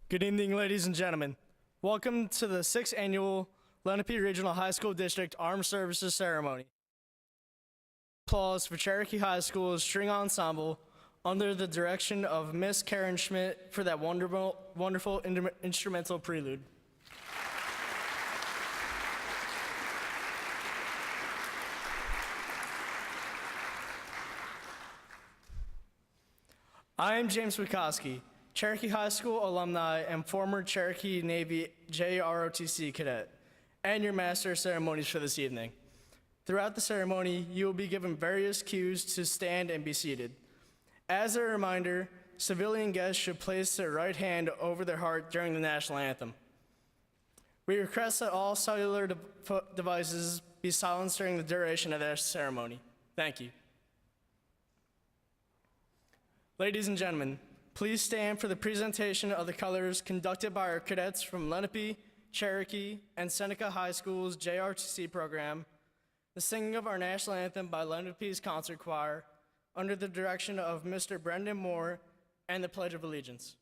Good evening, ladies and gentlemen. Welcome to the 6th Annual Lenape Regional High School District Armed Services Ceremony. Applause for Cherokee High School's string ensemble under the direction of Miss Karen Schmidt for that wonderful instrumental prelude. I am James Wikoski, Cherokee High School alumni and former Cherokee Navy JROTC cadet, and your master of ceremonies for this evening. Throughout the ceremony, you will be given various cues to stand and be seated. As a reminder, civilian guests should place their right hand over their heart during the national anthem. We request that all cellular devices be silenced during the duration of this ceremony. Thank you. Ladies and gentlemen, please stand for the presentation of the colors conducted by our cadets from Lenape, Cherokee, and Seneca High School's JRTC program, the singing of our national anthem by Lenape's concert choir under the direction of Mr. Brendan Moore, and the Pledge of Allegiance.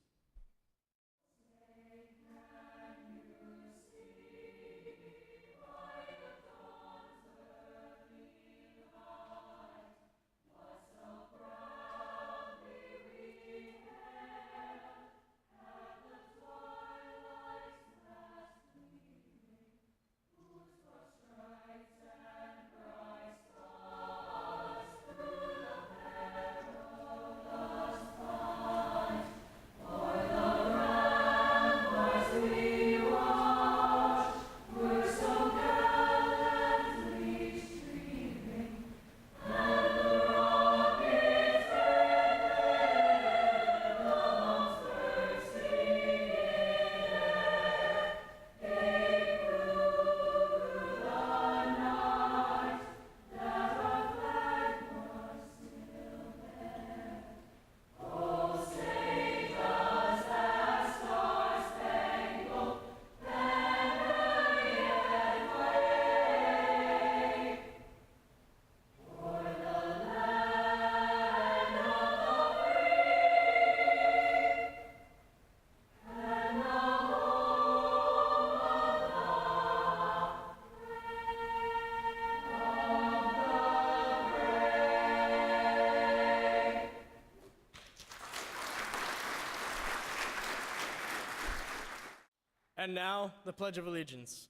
And now, the Pledge of Allegiance.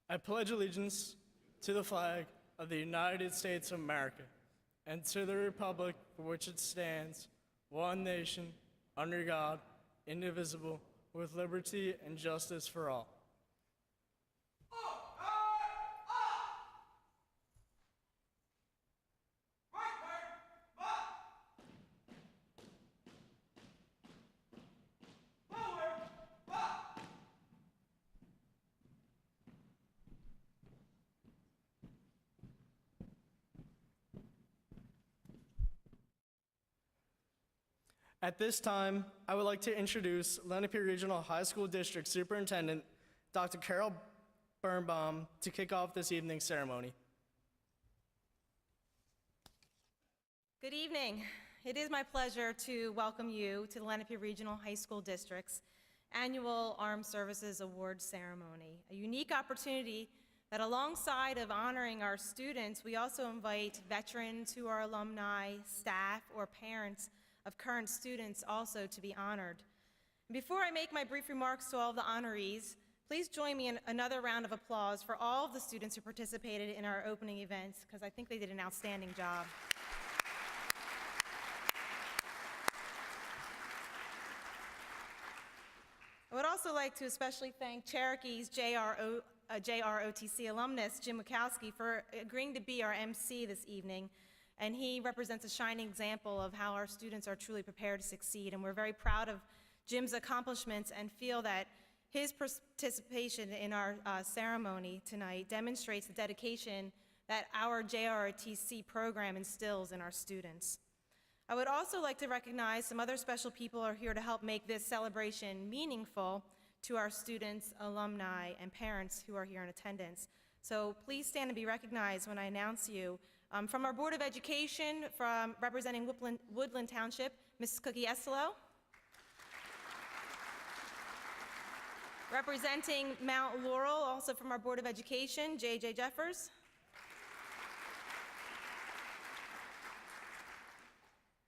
I pledge allegiance to the flag of the United States of America and to the republic for which it stands, one nation, under God, indivisible, with liberty and justice for all. At this time, I would like to introduce Lenape Regional High School District Superintendent, Dr. Carol Birnbaum, to kick off this evening's ceremony. Good evening. It is my pleasure to welcome you to the Lenape Regional High School District's annual Armed Services Award Ceremony, a unique opportunity that alongside of honoring our students, we also invite veterans who are alumni, staff, or parents of current students also to be honored. Before I make my brief remarks to all of the honorees, please join me in another round of applause for all of the students who participated in our opening events, because I think they did an outstanding job. I would also like to especially thank Cherokee's JROTC alumnus, Jim Wikoski, for agreeing to be our MC this evening. And he represents a shining example of how our students are truly prepared to succeed. And we're very proud of Jim's accomplishments and feel that his participation in our ceremony tonight demonstrates the dedication that our JROTC program instills in our students. I would also like to recognize some other special people who are here to help make this celebration meaningful to our students, alumni, and parents who are here in attendance. So please stand and be recognized when I announce you. From our Board of Education, from representing Woodland Township, Mrs. Cookie Estelo. Representing Mount Laurel, also from our Board of Education, J.J. Jeffers.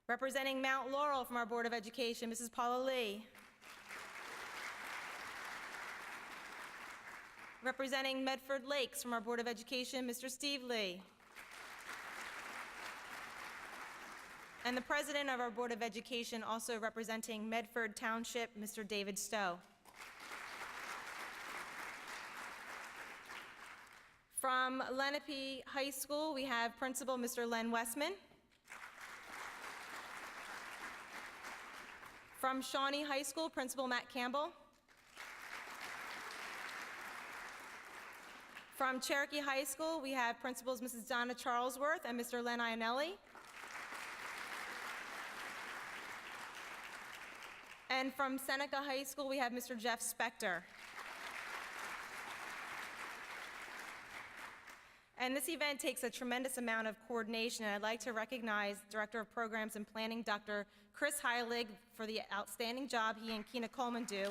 Representing Mount Laurel from our Board of Education, Mrs. Paula Lee. Representing Medford Lakes from our Board of Education, Mr. Steve Lee. And the President of our Board of Education, also representing Medford Township, Mr. David Stowe. From Lenape High School, we have Principal Mr. Len Westman. From Shawnee High School, Principal Matt Campbell. From Cherokee High School, we have Principals Mrs. Donna Charlesworth and Mr. Len Ionelli. And from Seneca High School, we have Mr. Jeff Spector. And this event takes a tremendous amount of coordination, and I'd like to recognize Director of Programs and Planning, Dr. Chris Heilig, for the outstanding job he and Keena Coleman do,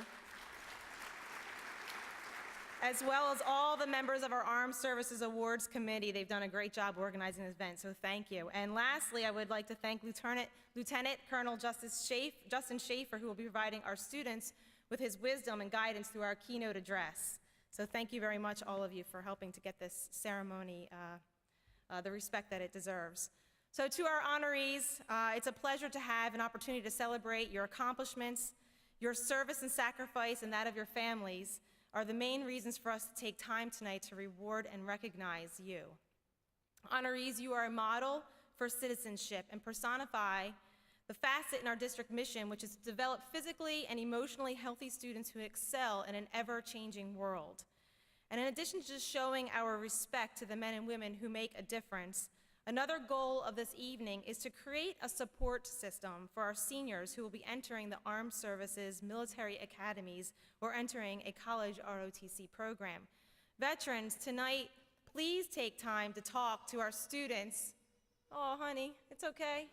as well as all the members of our Armed Services Awards Committee. They've done a great job organizing this event, so thank you. And lastly, I would like to thank Lieutenant Colonel Justin Schaefer, who will be providing our students with his wisdom and guidance through our keynote address. So thank you very much, all of you, for helping to get this ceremony the respect that it deserves. So to our honorees, it's a pleasure to have an opportunity to celebrate your accomplishments. Your service and sacrifice and that of your families are the main reasons for us to take time tonight to reward and recognize you. Honorees, you are a model for citizenship and personify the facet in our district mission, which is to develop physically and emotionally healthy students who excel in an ever-changing world. And in addition to just showing our respect to the men and women who make a difference, another goal of this evening is to create a support system for our seniors who will be entering the Armed Services military academies or entering a college ROTC program. Veterans, tonight, please take time to talk to our students. Oh, honey, it's okay.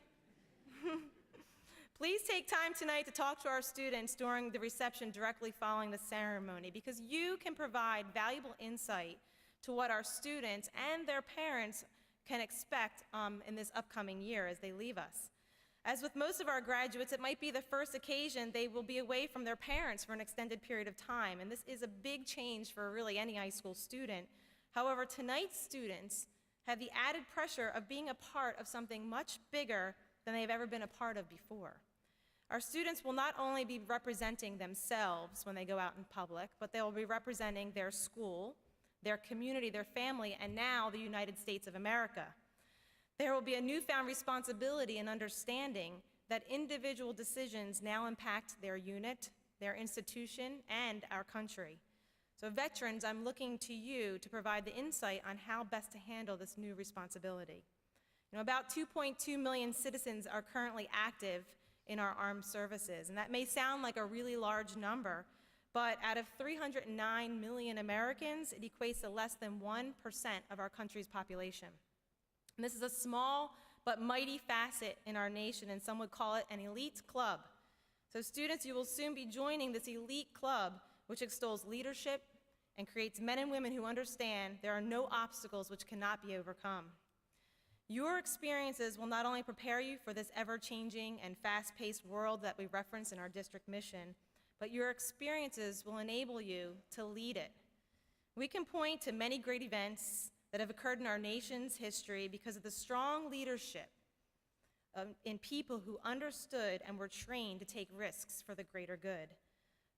Please take time tonight to talk to our students during the reception directly following the ceremony, because you can provide valuable insight to what our students and their parents can expect in this upcoming year as they leave us. As with most of our graduates, it might be the first occasion they will be away from their parents for an extended period of time, and this is a big change for really any high school student. However, tonight's students have the added pressure of being a part of something much bigger than they've ever been a part of before. Our students will not only be representing themselves when they go out in public, but they will be representing their school, their community, their family, and now the United States of America. There will be a newfound responsibility and understanding that individual decisions now impact their unit, their institution, and our country. So veterans, I'm looking to you to provide the insight on how best to handle this new responsibility. You know, about 2.2 million citizens are currently active in our armed services, and that may sound like a really large number, but out of 309 million Americans, it equates to less than 1% of our country's population. And this is a small but mighty facet in our nation, and some would call it an elite club. So students, you will soon be joining this elite club, which extols leadership and creates men and women who understand there are no obstacles which cannot be overcome. Your experiences will not only prepare you for this ever-changing and fast-paced world that we reference in our district mission, but your experiences will enable you to lead it. We can point to many great events that have occurred in our nation's history because of the strong leadership in people who understood and were trained to take risks for the greater good.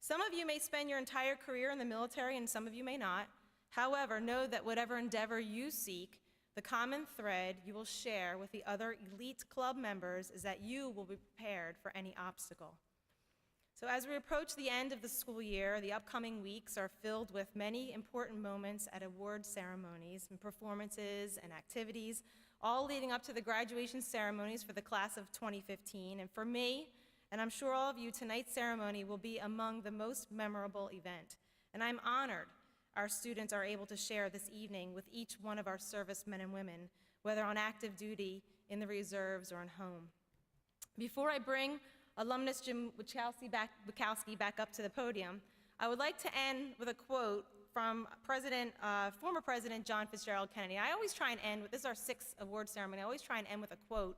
Some of you may spend your entire career in the military and some of you may not. However, know that whatever endeavor you seek, the common thread you will share with the other elite club members is that you will be prepared for any obstacle. So as we approach the end of the school year, the upcoming weeks are filled with many important moments at award ceremonies and performances and activities, all leading up to the graduation ceremonies for the class of 2015. And for me, and I'm sure all of you, tonight's ceremony will be among the most memorable event. And I'm honored our students are able to share this evening with each one of our servicemen and women, whether on active duty, in the reserves, or in home. Before I bring alumnus Jim Wachowski back up to the podium, I would like to end with a quote from former President John Fitzgerald Kennedy. I always try and end with, this is our 6th award ceremony, I always try and end with a quote.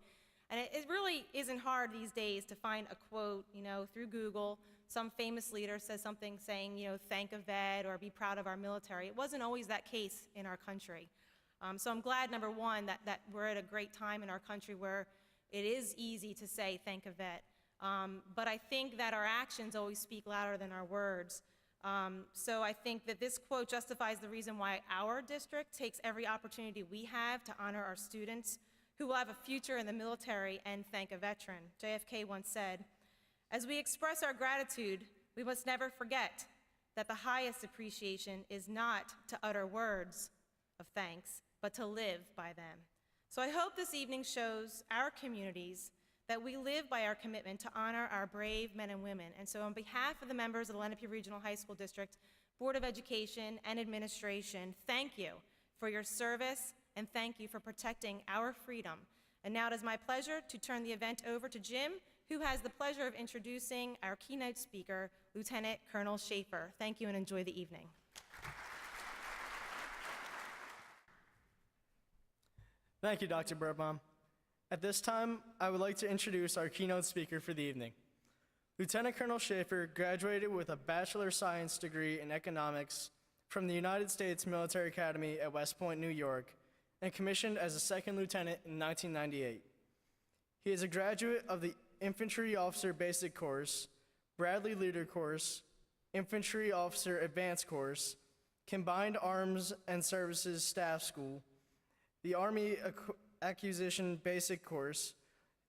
And it really isn't hard these days to find a quote, through Google. Some famous leader says something saying, thank a vet or be proud of our military. It wasn't always that case in our country. So I'm glad, number one, that we're at a great time in our country where it is easy to say thank a vet. But I think that our actions always speak louder than our words. So I think that this quote justifies the reason why our district takes every opportunity we have to honor our students who will have a future in the military and thank a veteran. JFK once said, "As we express our gratitude, we must never forget that the highest appreciation is not to utter words of thanks, but to live by them." So I hope this evening shows our communities that we live by our commitment to honor our brave men and women. And so on behalf of the members of the Lenape Regional High School District, Board of Education, and administration, thank you for your service and thank you for protecting our freedom. And now it is my pleasure to turn the event over to Jim, who has the pleasure of introducing our keynote speaker, Lieutenant Colonel Schaefer. Thank you and enjoy the evening. Thank you, Dr. Birbaum. At this time, I would like to introduce our keynote speaker for the evening. Lieutenant Colonel Schaefer graduated with a Bachelor of Science degree in economics from the United States Military Academy at West Point, New York, and commissioned as a second lieutenant in 1998. He is a graduate of the Infantry Officer Basic Course, Bradley Leader Course, Infantry Officer Advanced Course, Combined Arms and Services Staff School, the Army Acquisition Basic Course,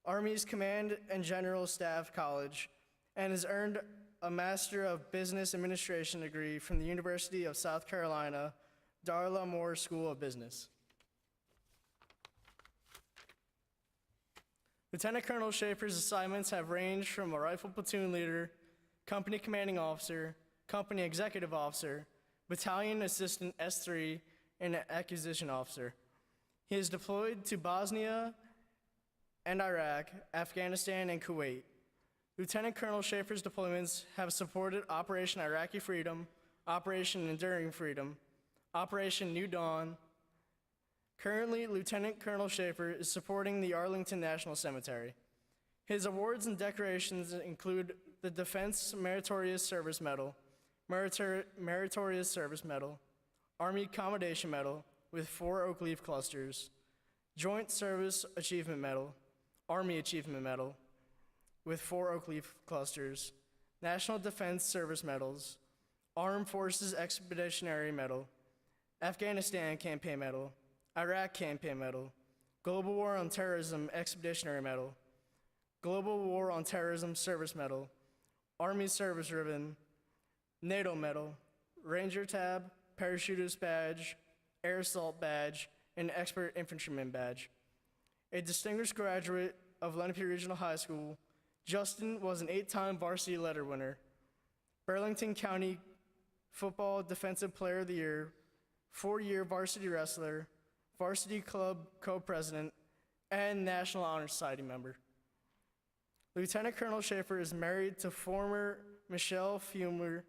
Army's Command and General Staff College, and has earned a Master of Business Administration degree from the University of South Carolina, Darla Moore School of Business. Lieutenant Colonel Schaefer's assignments have ranged from a rifle platoon leader, company commanding officer, company executive officer, battalion assistant S3, and an acquisition officer. He is deployed to Bosnia and Iraq, Afghanistan, and Kuwait. Lieutenant Colonel Schaefer's deployments have supported Operation Iraqi Freedom, Operation Enduring Freedom, Operation New Dawn. Currently, Lieutenant Colonel Schaefer is supporting the Arlington National Cemetery. His awards and decorations include the Defense Meritorious Service Medal, Meritorious Service Medal, Army Commendation Medal with 4 oak leaf clusters, Joint Service Achievement Medal, Army Achievement Medal with 4 oak leaf clusters, National Defense Service Medals, Armed Forces Expeditionary Medal, Afghanistan Campaign Medal, Iraq Campaign Medal, Global War on Terrorism Expeditionary Medal, Global War on Terrorism Service Medal, Army Service Ribbon, NATO Medal, Ranger Tab, Parachutist Badge, Air Assault Badge, and Expert Infantryman Badge. A distinguished graduate of Lenape Regional High School, Justin was an 8-time varsity letter winner, Burlington County Football Defensive Player of the Year, 4-year varsity wrestler, varsity club co-president, and National Honor Society member. Lieutenant Colonel Schaefer is married to former Michelle Fumer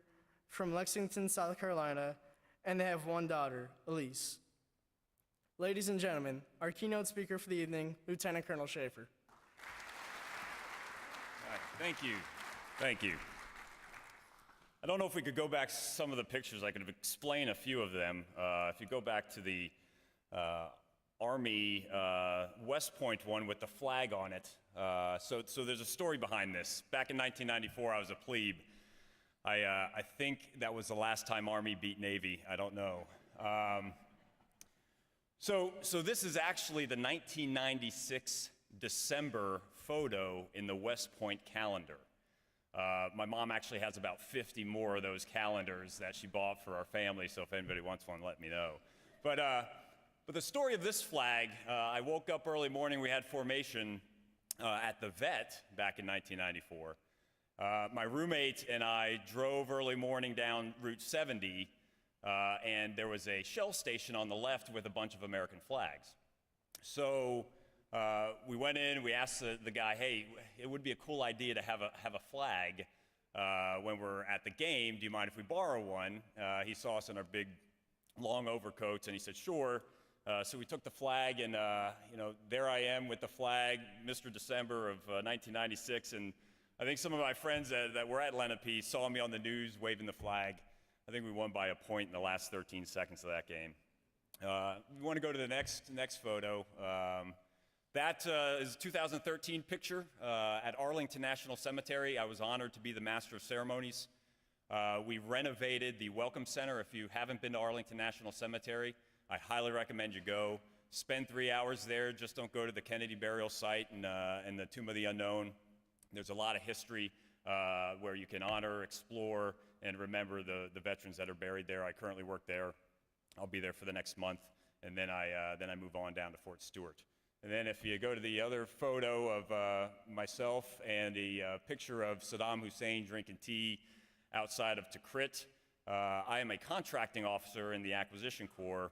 from Lexington, South Carolina, and they have 1 daughter, Elise. Ladies and gentlemen, our keynote speaker for the evening, Lieutenant Colonel Schaefer. All right, thank you. Thank you. I don't know if we could go back some of the pictures. I could explain a few of them. If you go back to the Army West Point one with the flag on it. So there's a story behind this. Back in 1994, I was a plebe. I think that was the last time Army beat Navy. I don't know. So this is actually the 1996 December photo in the West Point calendar. My mom actually has about 50 more of those calendars that she bought for our family, so if anybody wants one, let me know. But the story of this flag, I woke up early morning, we had formation at the vet back in 1994. My roommate and I drove early morning down Route 70, and there was a shell station on the left with a bunch of American flags. So we went in, we asked the guy, hey, it would be a cool idea to have a flag when we're at the game, do you mind if we borrow one? He saw us in our big, long overcoats, and he said, sure. So we took the flag, and there I am with the flag, Mr. December of 1996, and I think some of my friends that were at Lenape saw me on the news waving the flag. I think we won by a point in the last 13 seconds of that game. We want to go to the next photo. That is a 2013 picture at Arlington National Cemetery. I was honored to be the Master of Ceremonies. We renovated the Welcome Center. If you haven't been to Arlington National Cemetery, I highly recommend you go. Spend 3 hours there. Just don't go to the Kennedy burial site and the Tomb of the Unknown. There's a lot of history where you can honor, explore, and remember the veterans that are buried there. I currently work there. I'll be there for the next month, and then I move on down to Fort Stewart. And then if you go to the other photo of myself and the picture of Saddam Hussein drinking tea outside of Tikrit, I am a contracting officer in the Acquisition Corps.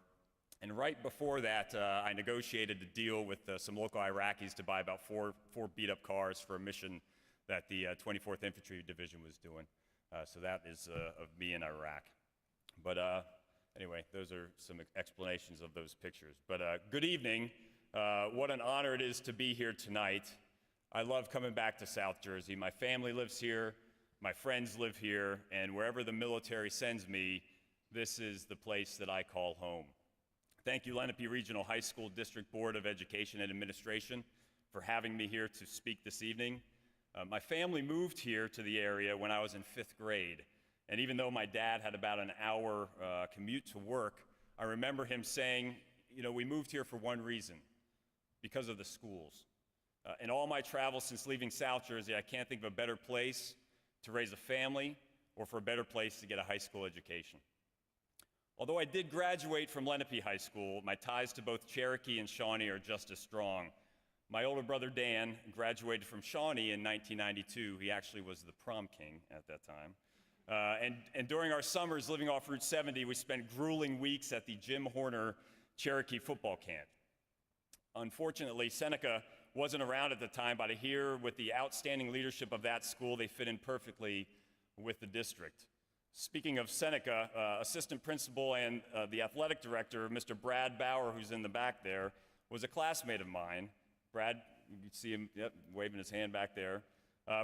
And right before that, I negotiated a deal with some local Iraqis to buy about four beat-up cars for a mission that the 24th Infantry Division was doing. So that is of me in Iraq. But anyway, those are some explanations of those pictures. But good evening. What an honor it is to be here tonight. I love coming back to South Jersey. My family lives here, my friends live here, and wherever the military sends me, this is the place that I call home. Thank you, Lenape Regional High School District Board of Education and Administration, for having me here to speak this evening. My family moved here to the area when I was in 5th grade, and even though my dad had about an hour commute to work, I remember him saying, we moved here for one reason, because of the schools. In all my travels since leaving South Jersey, I can't think of a better place to raise a family or for a better place to get a high school education. Although I did graduate from Lenape High School, my ties to both Cherokee and Shawnee are just as strong. My older brother Dan graduated from Shawnee in 1992. He actually was the prom king at that time. And during our summers living off Route 70, we spent grueling weeks at the Jim Horner Cherokee football camp. Unfortunately, Seneca wasn't around at the time, but I hear with the outstanding leadership of that school, they fit in perfectly with the district. Speaking of Seneca, assistant principal and the athletic director, Mr. Brad Bauer, who's in the back there, was a classmate of mine. Brad, you can see him waving his hand back there.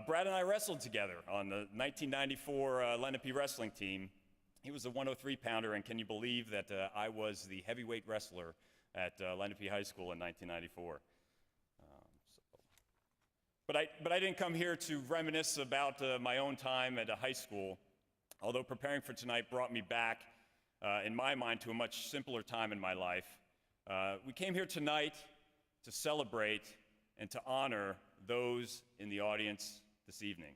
Brad and I wrestled together on the 1994 Lenape wrestling team. He was a 103-pounder, and can you believe that I was the heavyweight wrestler at Lenape High School in 1994. But I didn't come here to reminisce about my own time at a high school, although preparing for tonight brought me back, in my mind, to a much simpler time in my life. We came here tonight to celebrate and to honor those in the audience this evening.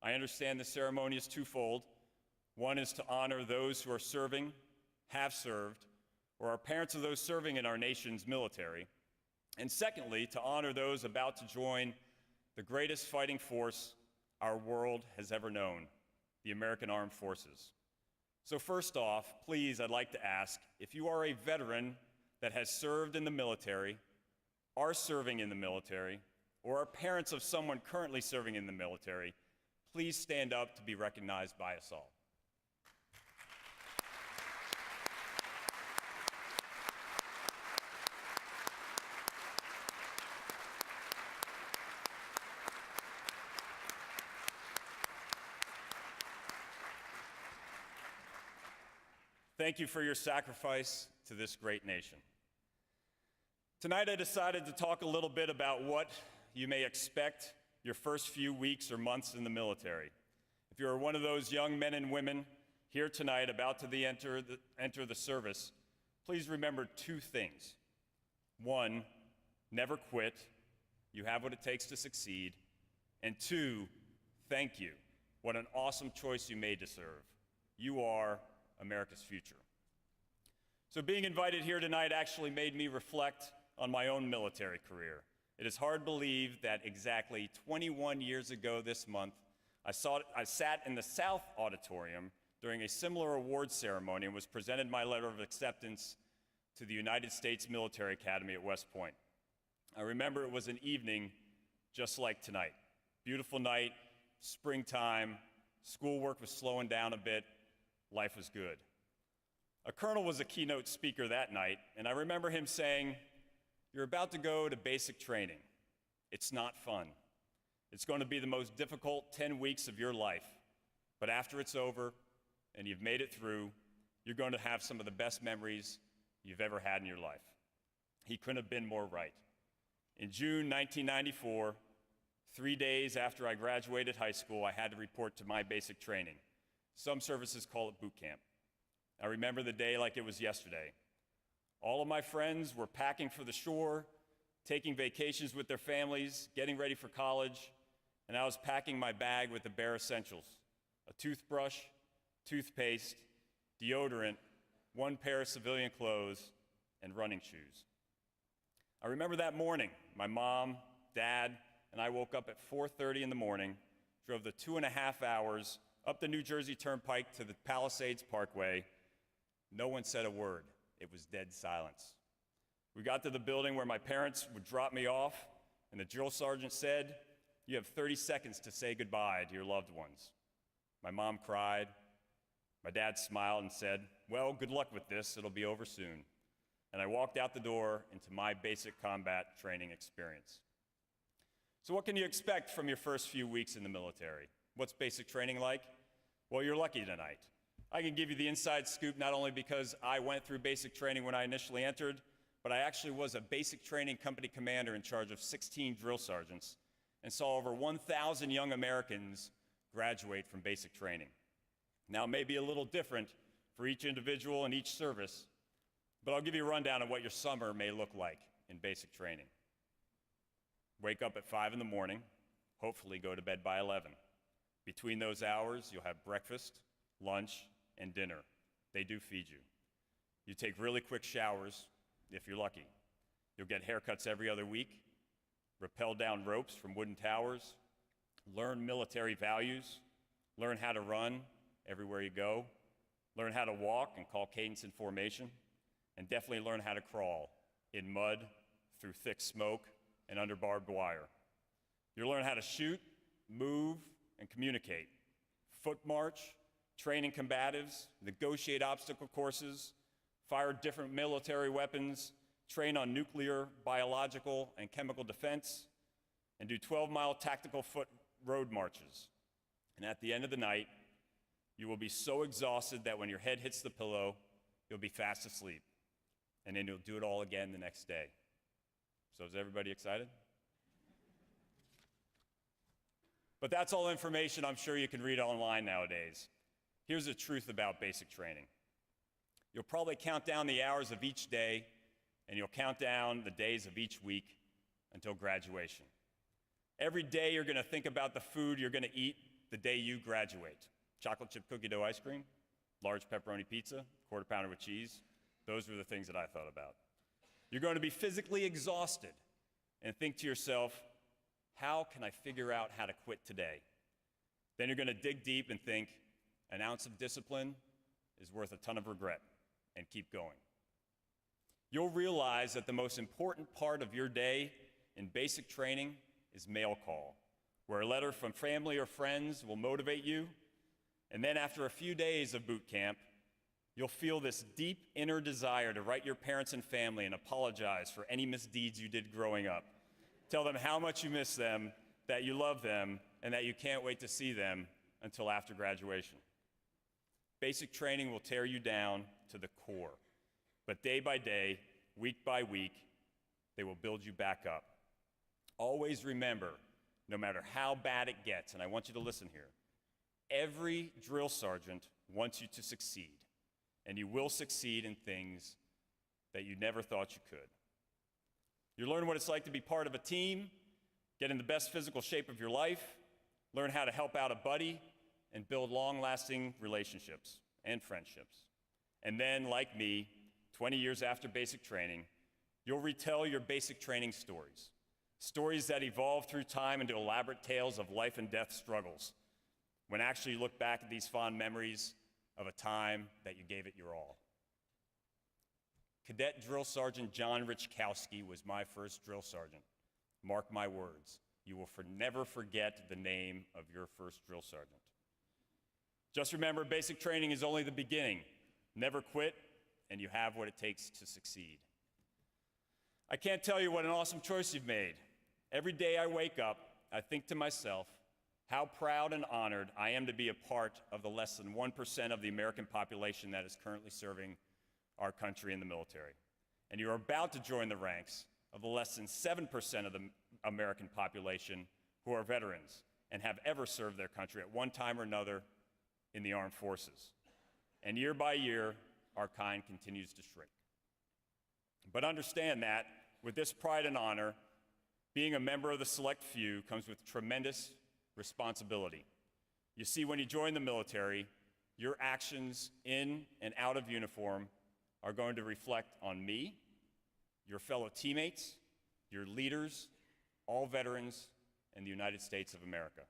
I understand the ceremony is twofold. One is to honor those who are serving, have served, or are parents of those serving in our nation's military. And secondly, to honor those about to join the greatest fighting force our world has ever known, the American Armed Forces. So first off, please, I'd like to ask, if you are a veteran that has served in the military, are serving in the military, or are parents of someone currently serving in the military, please stand up to be recognized by us all. Thank you for your sacrifice to this great nation. Tonight I decided to talk a little bit about what you may expect your first few weeks or months in the military. If you're one of those young men and women here tonight about to enter the service, please remember two things. One, never quit. You have what it takes to succeed. And two, thank you. What an awesome choice you made to serve. You are America's future. So being invited here tonight actually made me reflect on my own military career. It is hard to believe that exactly 21 years ago this month, I sat in the South Auditorium during a similar awards ceremony and was presented my letter of acceptance to the United States Military Academy at West Point. I remember it was an evening just like tonight. Beautiful night, springtime, schoolwork was slowing down a bit, life was good. A colonel was a keynote speaker that night, and I remember him saying, "You're about to go to basic training. It's not fun. It's going to be the most difficult 10 weeks of your life, but after it's over and you've made it through, you're going to have some of the best memories you've ever had in your life." He couldn't have been more right. In June 1994, 3 days after I graduated high school, I had to report to my basic training. Some services call it boot camp. I remember the day like it was yesterday. All of my friends were packing for the shore, taking vacations with their families, getting ready for college, and I was packing my bag with the bare essentials: a toothbrush, toothpaste, deodorant, one pair of civilian clothes, and running shoes. I remember that morning, my mom, dad, and I woke up at 4:30 in the morning, drove the 2.5 hours up the New Jersey Turnpike to the Palisades Parkway. No one said a word. It was dead silence. We got to the building where my parents would drop me off, and the drill sergeant said, "You have 30 seconds to say goodbye to your loved ones." My mom cried. My dad smiled and said, "Well, good luck with this. It'll be over soon." And I walked out the door into my basic combat training experience. So what can you expect from your first few weeks in the military? What's basic training like? Well, you're lucky tonight. I can give you the inside scoop not only because I went through basic training when I initially entered, but I actually was a basic training company commander in charge of 16 drill sergeants and saw over 1,000 young Americans graduate from basic training. Now, it may be a little different for each individual and each service, but I'll give you a rundown of what your summer may look like in basic training. Wake up at 5 in the morning, hopefully go to bed by 11. Between those hours, you'll have breakfast, lunch, and dinner. They do feed you. You take really quick showers, if you're lucky. You'll get haircuts every other week, rappel down ropes from wooden towers, learn military values, learn how to run everywhere you go, learn how to walk and call cadence and formation, and definitely learn how to crawl in mud, through thick smoke, and under barbed wire. You'll learn how to shoot, move, and communicate. Foot march, train in combatives, negotiate obstacle courses, fire different military weapons, train on nuclear, biological, and chemical defense, and do 12-mile tactical foot road marches. And at the end of the night, you will be so exhausted that when your head hits the pillow, you'll be fast asleep. And then you'll do it all again the next day. So is everybody excited? But that's all information I'm sure you can read online nowadays. Here's the truth about basic training. You'll probably count down the hours of each day, and you'll count down the days of each week until graduation. Every day you're going to think about the food you're going to eat the day you graduate. Chocolate chip cookie dough ice cream, large pepperoni pizza, quarter pounder with cheese. Those were the things that I thought about. You're going to be physically exhausted and think to yourself, how can I figure out how to quit today? Then you're going to dig deep and think, an ounce of discipline is worth a ton of regret, and keep going. You'll realize that the most important part of your day in basic training is mail call, where a letter from family or friends will motivate you, and then after a few days of boot camp, you'll feel this deep inner desire to write your parents and family and apologize for any misdeeds you did growing up. Tell them how much you miss them, that you love them, and that you can't wait to see them until after graduation. Basic training will tear you down to the core, but day by day, week by week, they will build you back up. Always remember, no matter how bad it gets, and I want you to listen here, every drill sergeant wants you to succeed, and you will succeed in things that you never thought you could. You learn what it's like to be part of a team, get in the best physical shape of your life, learn how to help out a buddy, and build long-lasting relationships and friendships. And then, like me, 20 years after basic training, you'll retell your basic training stories. Stories that evolve through time into elaborate tales of life and death struggles. When actually you look back at these fond memories of a time that you gave it your all. Cadet Drill Sergeant John Richkowski was my first drill sergeant. Mark my words, you will never forget the name of your first drill sergeant. Just remember, basic training is only the beginning. Never quit, and you have what it takes to succeed. I can't tell you what an awesome choice you've made. Every day I wake up, I think to myself, how proud and honored I am to be a part of the less than 1% of the American population that is currently serving our country in the military. And you're about to join the ranks of the less than 7% of the American population who are veterans and have ever served their country at one time or another in the armed forces. And year by year, our kind continues to shrink. But understand that with this pride and honor, being a member of the select few comes with tremendous responsibility. You see, when you join the military, your actions in and out of uniform are going to reflect on me, your fellow teammates, your leaders, all veterans in the United States of America.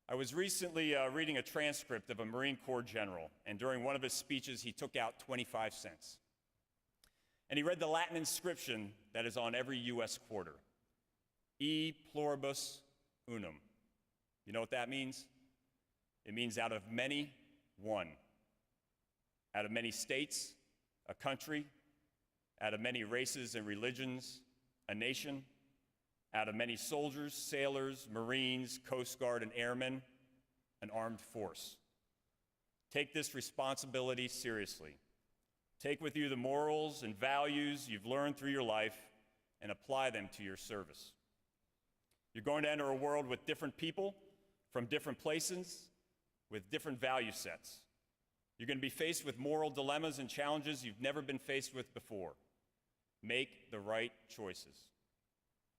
I was recently reading a transcript of a Marine Corps general, and during one of his speeches, he took out 25 cents. And he read the Latin inscription that is on every U.S. quarter, E pluribus unum. You know what that means? It means out of many, one. Out of many states, a country. Out of many races and religions, a nation. Out of many soldiers, sailors, Marines, Coast Guard, and airmen, an armed force. Take this responsibility seriously. Take with you the morals and values you've learned through your life and apply them to your service. You're going to enter a world with different people from different places with different value sets. You're going to be faced with moral dilemmas and challenges you've never been faced with before. Make the right choices.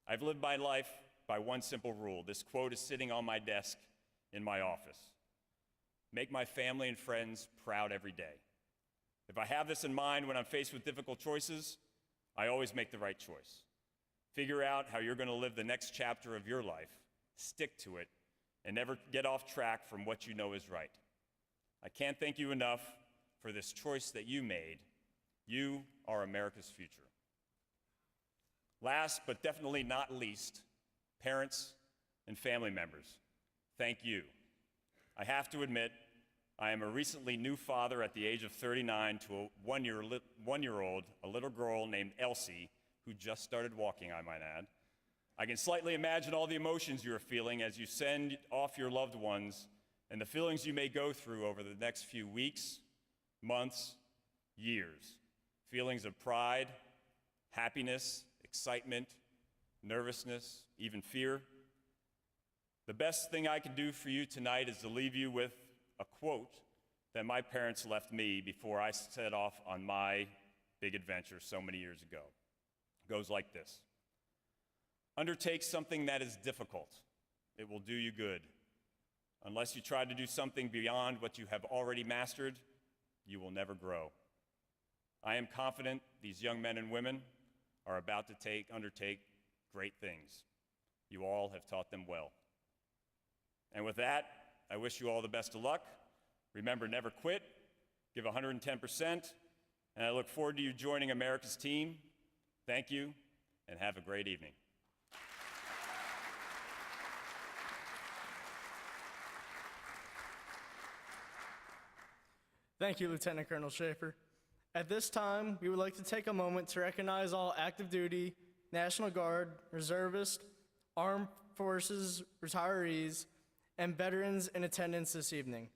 I've lived my life by one simple rule. This quote is sitting on my desk in my office. Make my family and friends proud every day. If I have this in mind when I'm faced with difficult choices, I always make the right choice. Figure out how you're going to live the next chapter of your life, stick to it, and never get off track from what you know is right. I can't thank you enough for this choice that you made. You are America's future. Last but definitely not least, parents and family members, thank you. I have to admit, I am a recently new father at the age of 39 to a one-year-old, a little girl named Elsie, who just started walking, I might add. I can slightly imagine all the emotions you are feeling as you send off your loved ones and the feelings you may go through over the next few weeks, months, years. Feelings of pride, happiness, excitement, nervousness, even fear. The best thing I can do for you tonight is to leave you with a quote that my parents left me before I set off on my big adventure so many years ago. It goes like this: undertake something that is difficult. It will do you good. Unless you try to do something beyond what you have already mastered, you will never grow. I am confident these young men and women are about to undertake great things. You all have taught them well. And with that, I wish you all the best of luck. Remember, never quit, give 110%, and I look forward to you joining America's team. Thank you, and have a great evening. Thank you, Lieutenant Colonel Schaefer. At this time, we would like to take a moment to recognize all active duty, National Guard, reservists, armed forces retirees, and veterans in attendance this evening,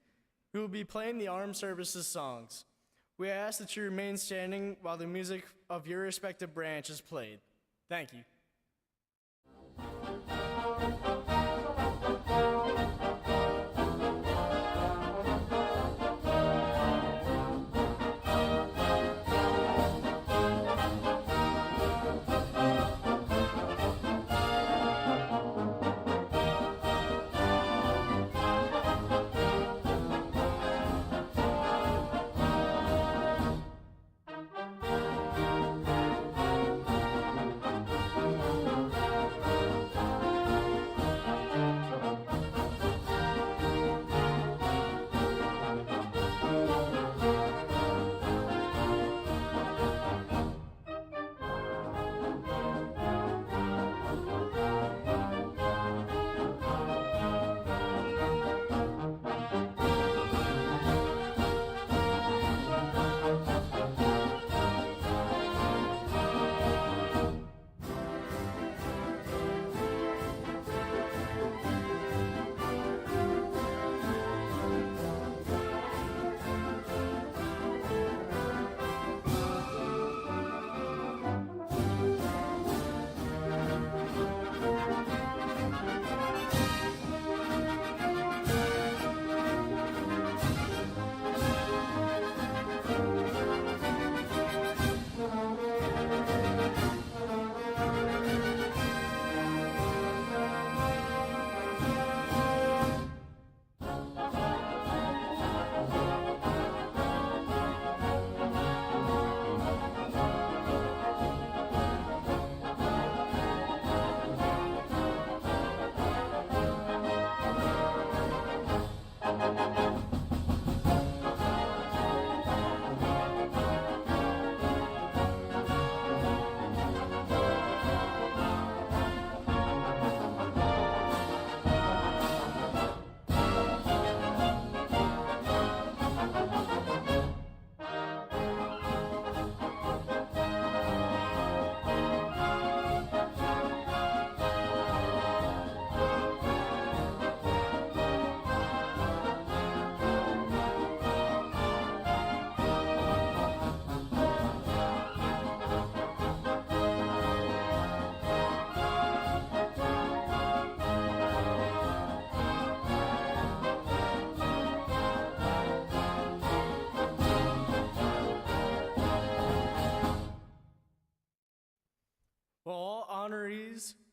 who will be playing the armed services songs. We ask that you remain standing while the music of your respective branch is played. Thank you.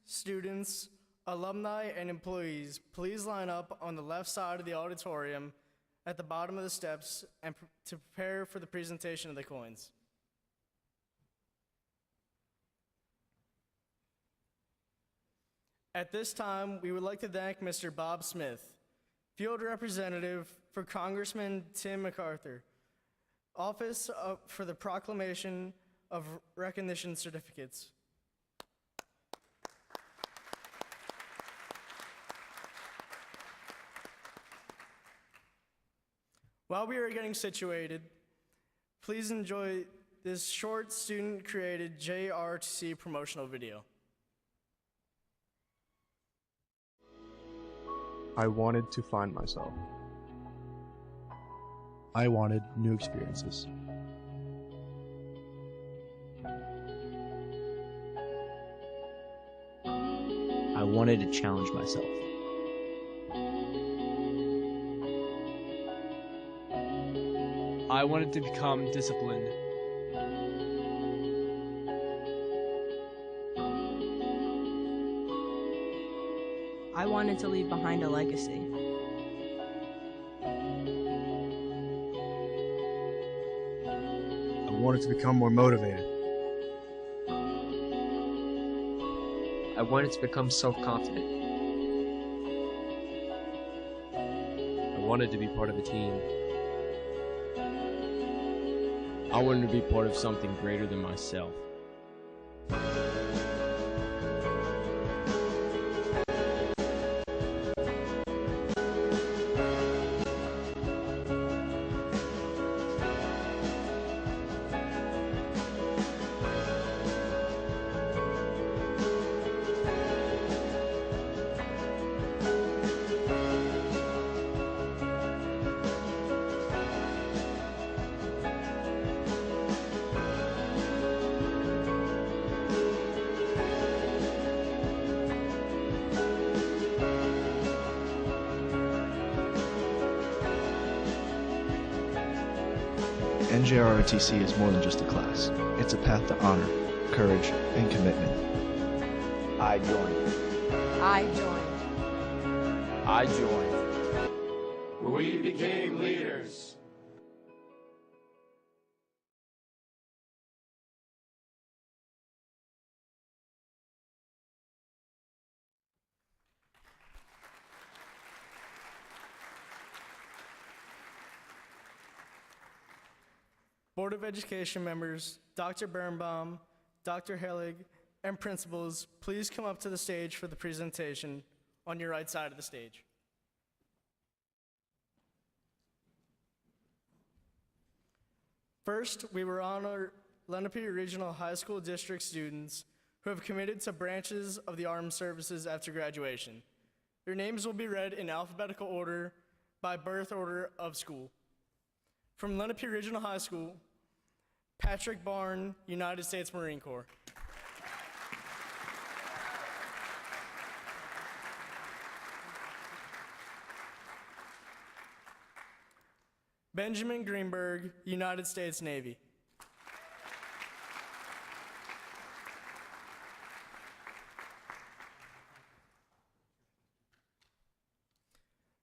students, alumni, and employees, please line up on the left side of the auditorium at the bottom of the steps and to prepare for the presentation of the coins. At this time, we would like to thank Mr. Bob Smith, Field Representative for Congressman Tim MacArthur, Office for the Proclamation of Recognition Certificates. While we are getting situated, please enjoy this short student-created JROTC promotional video. I wanted to find myself. I wanted new experiences. I wanted to challenge myself. I wanted to become disciplined. I wanted to leave behind a legacy. I wanted to become more motivated. I wanted to become self-confident. I wanted to be part of a team. I wanted to be part of something greater than myself. NJROTC is more than just a class. It's a path to honor, courage, and commitment. I joined. I joined. I joined. We became leaders. Board of Education members, Dr. Birnbaum, Dr. Hellig, and principals, please come up to the stage for the presentation on your right side of the stage. First, we will honor Lenape Regional High School District students who have committed to branches of the armed services after graduation. Their names will be read in alphabetical order by birth order of school. From Lenape Regional High School, Patrick Barn, United States Marine Corps. Benjamin Greenberg, United States Navy.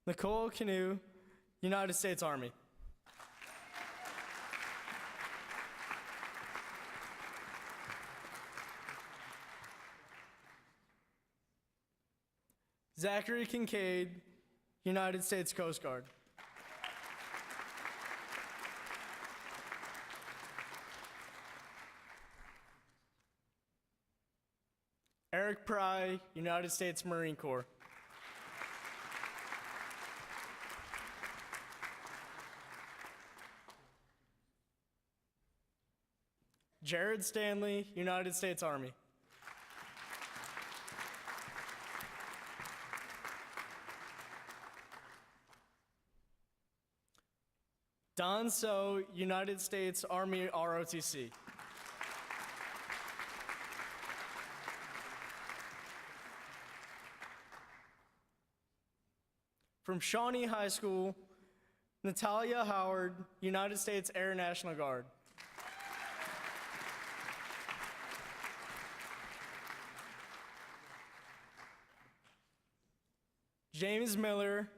Nicole Canoe, United States Army. Zachary Kincaid, United States Coast Guard. Eric Pry, United States Marine Corps. Jared Stanley, United States Army. Don So, United States Army ROTC. From Shawnee High School, Natalia Howard, United States Air National Guard. James Miller,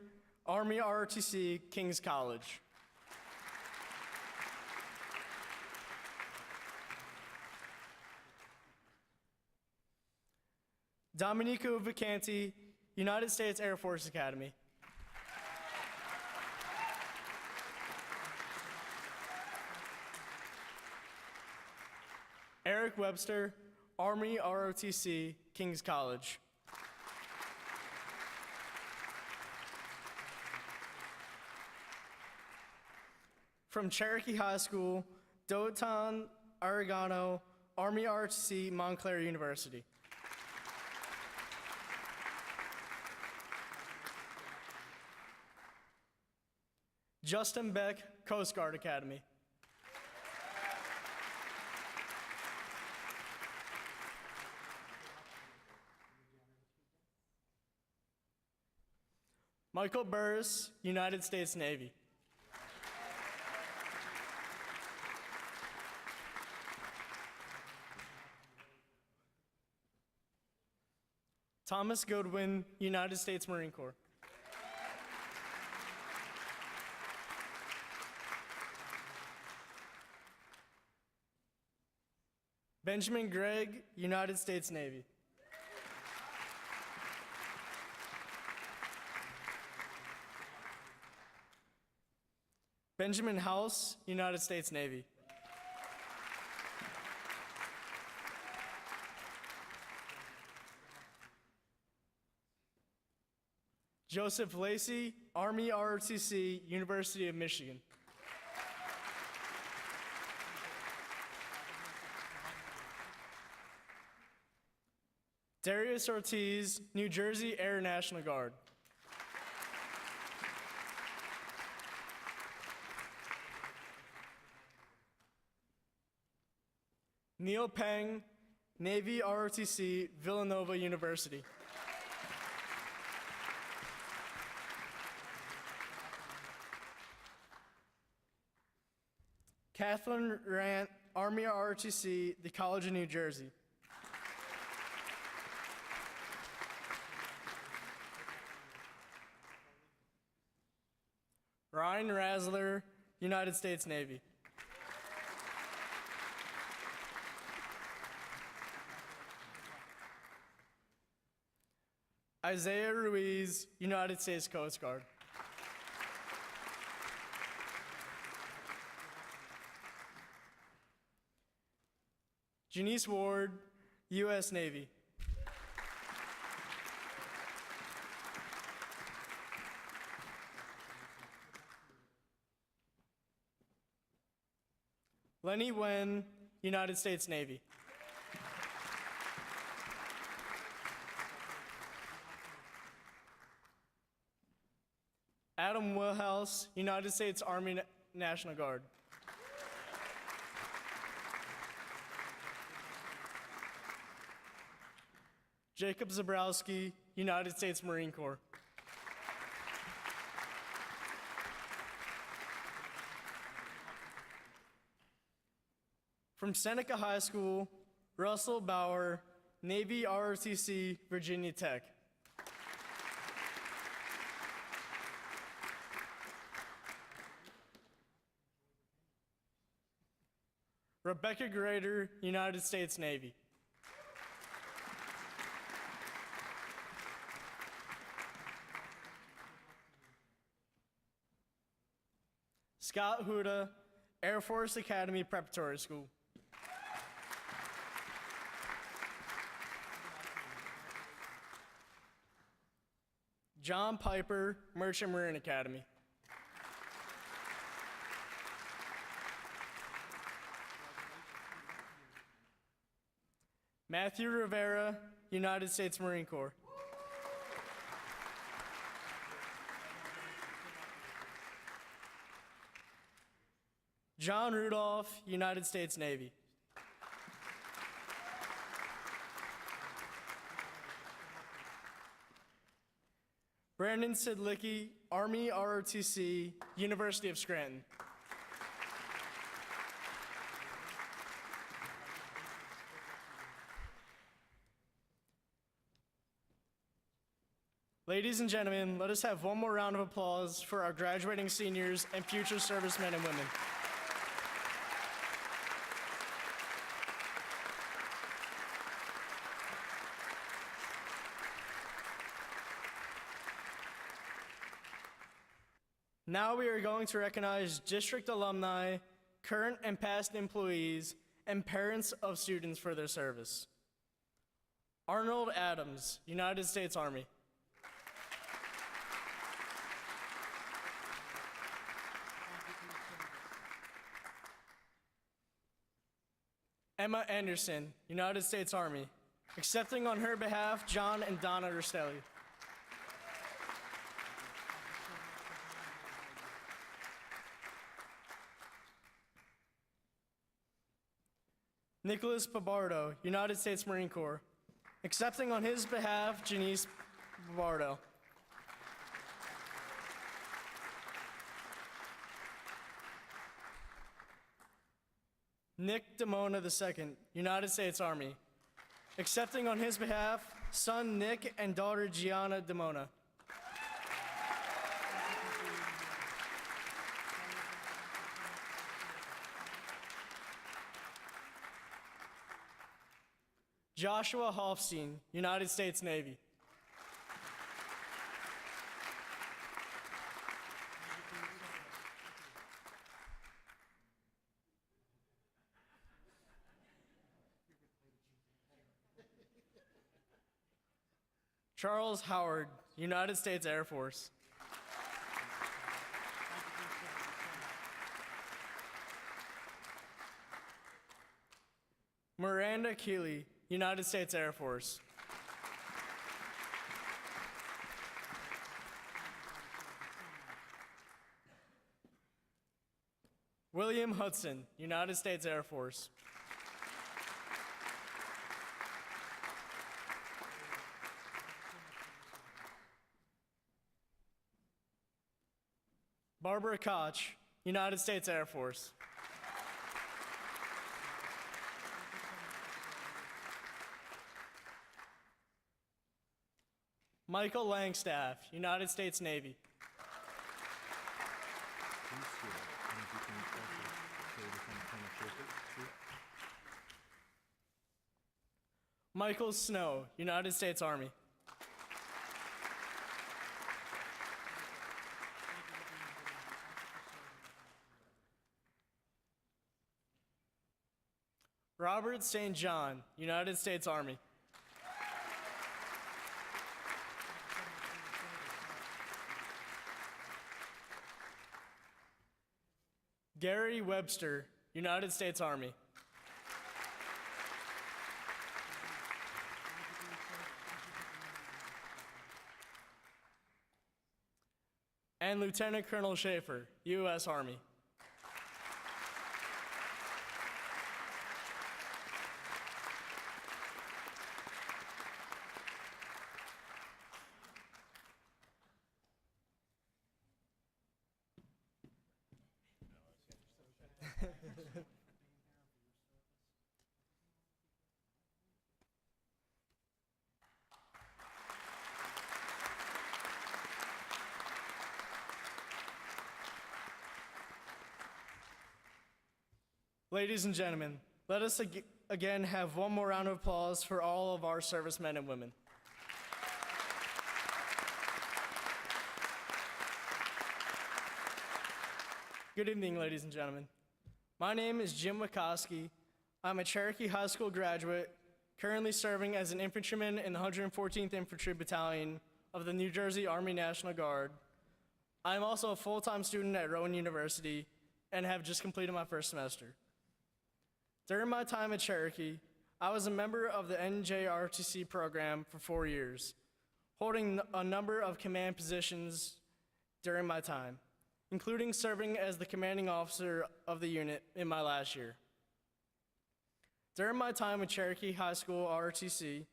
Army ROTC, King's College. Domenico Vicanti, United States Air Force Academy. Eric Webster, Army ROTC, King's College. From Cherokee High School, Dotan Aragano, Army ROTC, Montclair University. Justin Beck, Coast Guard Academy. Michael Burris, United States Navy. Thomas Goodwin, United States Marine Corps. Benjamin Gregg, United States Navy. Benjamin House, United States Navy. Joseph Lacey, Army ROTC, University of Michigan. Darius Ortiz, New Jersey Air National Guard. Neil Peng, Navy ROTC, Villanova University. Catherine Rant, Army ROTC, the College of New Jersey. Ryan Rasler, United States Navy. Isaiah Ruiz, United States Coast Guard. Janice Ward, U.S. Navy. Lenny Wen, United States Navy. Adam Wilhouse, United States Army National Guard. Jacob Zabrowski, United States Marine Corps. From Seneca High School, Russell Bauer, Navy ROTC, Virginia Tech. Rebecca Grader, United States Navy. Scott Huda, Air Force Academy Preparatory School. John Piper, Merchant Marine Academy. Matthew Rivera, United States Marine Corps. John Rudolph, United States Navy. Brandon Sidlicki, Army ROTC, University of Scranton. Ladies and gentlemen, let us have one more round of applause for our graduating seniors and future servicemen and women. Now we are going to recognize district alumni, current and past employees, and parents of students for their service. Arnold Adams, United States Army. Emma Anderson, United States Army. Accepting on her behalf, John and Donna Rostelli. Nicholas Babardo, United States Marine Corps. Accepting on his behalf, Janice Babardo. Nick Damona II, United States Army. Accepting on his behalf, son Nick and daughter Gianna Damona. Joshua Hofstein, United States Navy. Charles Howard, United States Air Force. Miranda Keeley, United States Air Force. William Hudson, United States Air Force. Barbara Koch, United States Air Force. Michael Langstaff, United States Navy. Michael Snow, United States Army. Robert St. John, United States Army. Gary Webster, United States Army. And Lieutenant Colonel Schaefer, U.S. Army. Ladies and gentlemen, let us again have one more round of applause for all of our servicemen and women. Good evening, ladies and gentlemen. My name is Jim Wachowski. I'm a Cherokee High School graduate, currently serving as an infantryman in the 114th Infantry Battalion of the New Jersey Army National Guard. I am also a full-time student at Rowan University and have just completed my first semester. During my time at Cherokee, I was a member of the NJROTC program for 4 years, holding a number of command positions during my time, including serving as the commanding officer of the unit in my last year. During my time at Cherokee High School ROTC,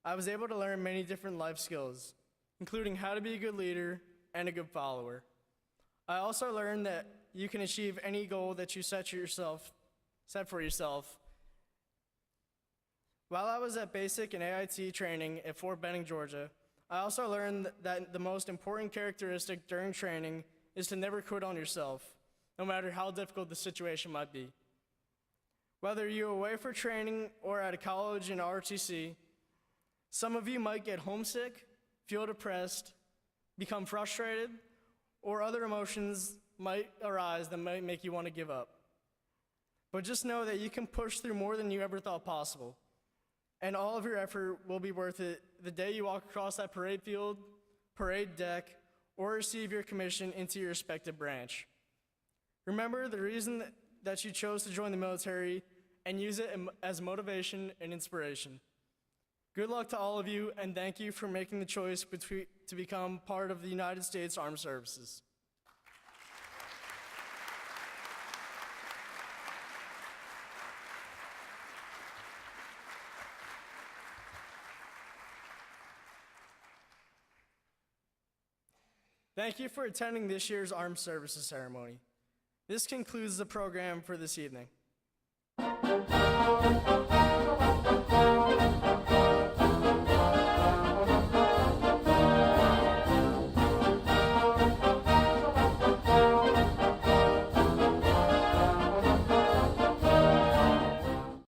I was able to learn many different life skills, including how to be a good leader and a good follower. I also learned that you can achieve any goal that you set for yourself. While I was at basic and AIT training at Fort Benning, Georgia, I also learned that the most important characteristic during training is to never quit on yourself, no matter how difficult the situation might be. Whether you're away for training or at a college in ROTC, some of you might get homesick, feel depressed, become frustrated, or other emotions might arise that might make you want to give up. But just know that you can push through more than you ever thought possible, and all of your effort will be worth it the day you walk across that parade field, parade deck, or receive your commission into your respective branch. Remember the reason that you chose to join the military and use it as motivation and inspiration. Good luck to all of you, and thank you for making the choice to become part of the United States Armed Services. Thank you for attending this year's Armed Services ceremony. This concludes the program for this evening.